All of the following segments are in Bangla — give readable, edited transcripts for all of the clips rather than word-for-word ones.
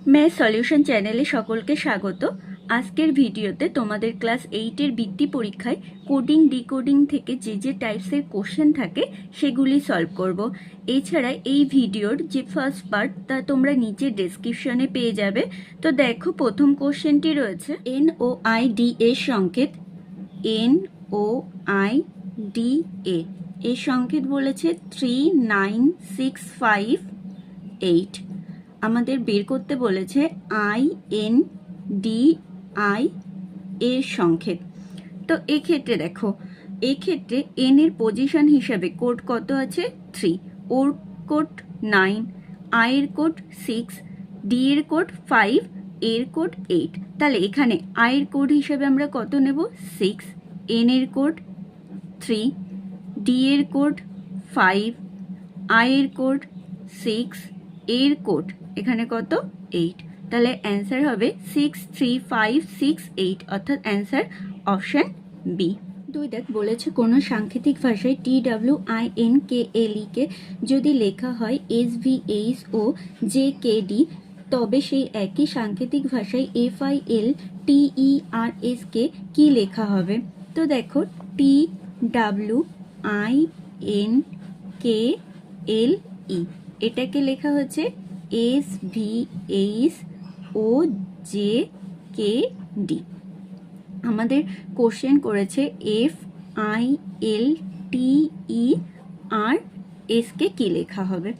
ম্যাথ সলিউশন চ্যানেলে সকলকে স্বাগত। আজকের ভিডিওতে তোমাদের ক্লাস 8-এর বৃত্তি পরীক্ষায় কোডিং ডিকোডিং থেকে যে টাইপসের কোশ্চেন থাকে সেগুলি সলভ করব। এছাড়া এই ভিডিওর যে ফার্স্ট পার্ট তা তোমরা নিচে ডেসক্রিপশনে পেয়ে যাবে। তো দেখো, প্রথম কোশ্চেনটি রয়েছে NOID এর সংকেত। NOIDA এর সংকেত বলেছে 39658। আমাদের বের করতে বলেছে INDI এর সংকেত। তো এক্ষেত্রে দেখো, এক্ষেত্রে এন এর পজিশন হিসাবে কোড কত আছে? 3, ওর কোড 9, আই এর কোড 6, ডি এর কোড 5, এর কোড 8। তাহলে এখানে আই এর কোড হিসাবে আমরা কত নেব? 6, এন এর কোড 3, ডি এর কোড 5, আই এর কোড 6, এর কোড এখানে কত? 8। তাহলে অ্যান্সার হবে 63568, অর্থাৎ অ্যান্সার অপশন বি। দুই দেখ, বলেছে কোনো সাংকেতিক ভাষায় TWINKLE কে যদি লেখা হয় SVH ও JKD, তবে সেই একই সাংকেতিক ভাষায় FILTERS কে কি লেখা হবে? তো দেখো, TWINKLE এটাকে লেখা হচ্ছে SVH ও JKD। আমাদের কোশ্চেন করেছে FILTERS কে কি লেখা হবে।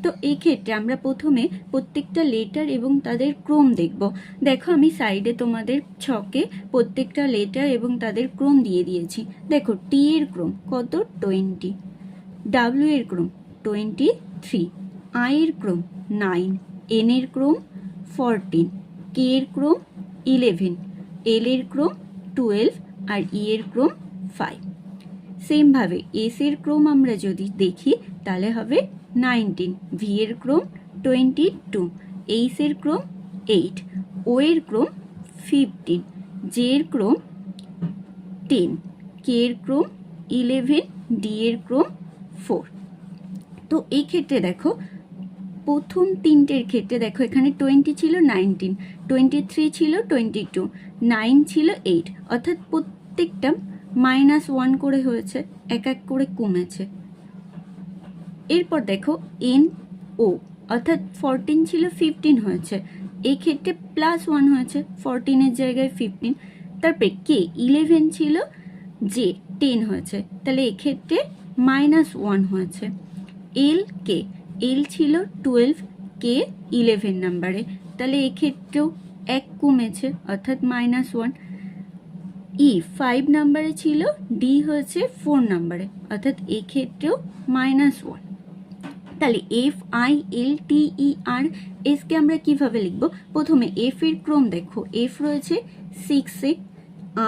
তো এই ক্ষেত্রে আমরা প্রথমে প্রত্যেকটা লেটার এবং তাদের ক্রম দেখব। দেখো, আমি সাইডে তোমাদের ছকে প্রত্যেকটা লেটার এবং তাদের ক্রম দিয়ে দিয়েছি। দেখো, টি এর ক্রম কত? 20, ডাব্লিউ এর ক্রম 23, আই এর ক্রম 9, এন এর ক্রম 14, কে এর ক্রম 11, এল এর ক্রম 12 আর ই এর ক্রম 5। সেমভাবে এস এর ক্রম আমরা যদি দেখি তাহলে হবে 19, ভি এর ক্রম 22, এইচ এর ক্রম 8, ও এর ক্রম 15, জে এর ক্রম 10, কে এর ক্রম 11, ডি এর ক্রম 4। তো এই ক্ষেত্রে দেখো, প্রথম তিনটের ক্ষেত্রে দেখো, এখানে 20 ছিল 19, 23 ছিল 22, 9 ছিল 8, অর্থাৎ প্রত্যেকটা -1 করে হয়েছে, এক এক করে কমেছে। এরপর দেখো NO, অর্থাৎ 14 ছিল 15 হয়েছে, এই ক্ষেত্রে +1 হয়েছে, 14-এর জায়গায় 15। তারপরে কে 11 ছিল, জে 10 হয়েছে, তাহলে এক্ষেত্রে -1 হয়েছে। এল ছিল 12, কে 11 নাম্বারে, তাহলে এক্ষেত্রেও 1 কমেছে, অর্থাৎ -1। ই 5 নাম্বারে ছিল, ডি হয়েছে 4 নাম্বারে, অর্থাৎ এক্ষেত্রেও -1। তাহলে FILTERS কে আমরা কিভাবে লিখব? প্রথমে এফ এর ক্রম দেখো, এফ রয়েছে 6,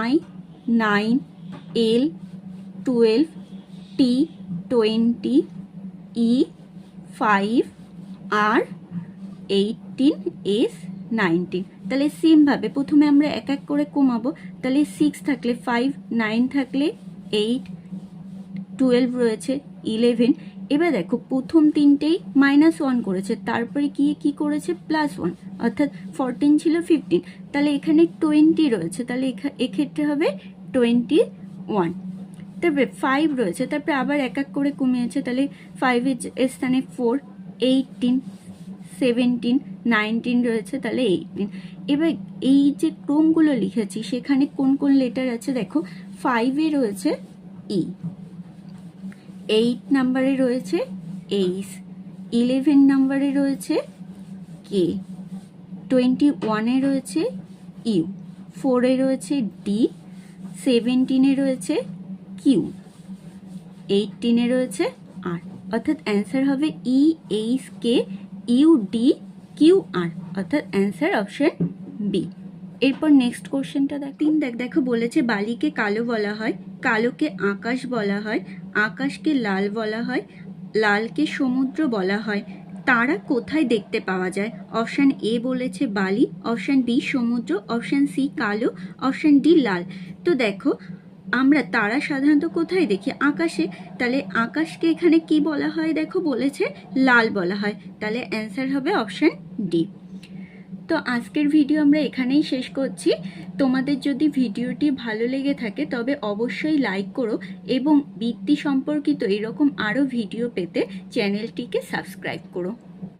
I 9, L 12, T 20, E 5 R 18, S 19। তাহলে সেমভাবে প্রথমে আমরা এক এক করে কমাবো। তাহলে 6 থাকলে 5, 9 থাকলে 8, 12 রয়েছে 11। এবার দেখো, প্রথম তিনটেই -1 করেছে, তারপরে কি করেছে? +1, অর্থাৎ 14 ছিল 15, তাহলে এখানে 20 রয়েছে, তাহলে এক্ষেত্রে হবে 21। তারপরে 5 রয়েছে, তারপরে আবার এক এক করে কমিয়েছে, তাহলে 5-এর স্থানে 4, 18, 17, 19 রয়েছে, তাহলে 18। এবার এই যে ক্রমগুলো লিখেছি সেখানে কোন কোন লেটার আছে দেখো, 5-এ রয়েছে ই, 8 নাম্বারে রয়েছে এইচ, 11 নাম্বারে রয়েছে কে, 21-এ রয়েছে ইউ, 4-এ রয়েছে ডি, 17-এ রয়েছে কিউ, 18-এ রয়েছে আর, অর্থাৎ অ্যান্সার হবে EHKUDQR, অর্থাৎ অ্যান্সার অপশন বি। এরপর নেক্সট কোশ্চেনটা দেখো, বলেছে বালিকে কালো বলা হয়, কালোকে আকাশ বলা হয়, আকাশকে লাল বলা হয়, লালকে সমুদ্র বলা হয়, তারা কোথায় দেখতে পাওয়া যায়? অপশান এ বলেছে বালি, অপশান বি সমুদ্র, অপশান সি কালো, অপশান ডি লাল। তো দেখো, আমরা তারা সাধারণত কোথায় দেখি? আকাশে। তাহলে আকাশকে এখানে কি বলা হয়? দেখো, বলেছে লাল বলা হয়, তাহলে অ্যান্সার হবে অপশান ডি। তো আজকের ভিডিও আমরা এখানেই শেষ করছি। তোমাদের যদি ভিডিওটি ভালো লেগে থাকে তবে অবশ্যই লাইক করো এবং বৃত্তি সম্পর্কিত এরকম আরও ভিডিও পেতে চ্যানেলটিকে সাবস্ক্রাইব করো।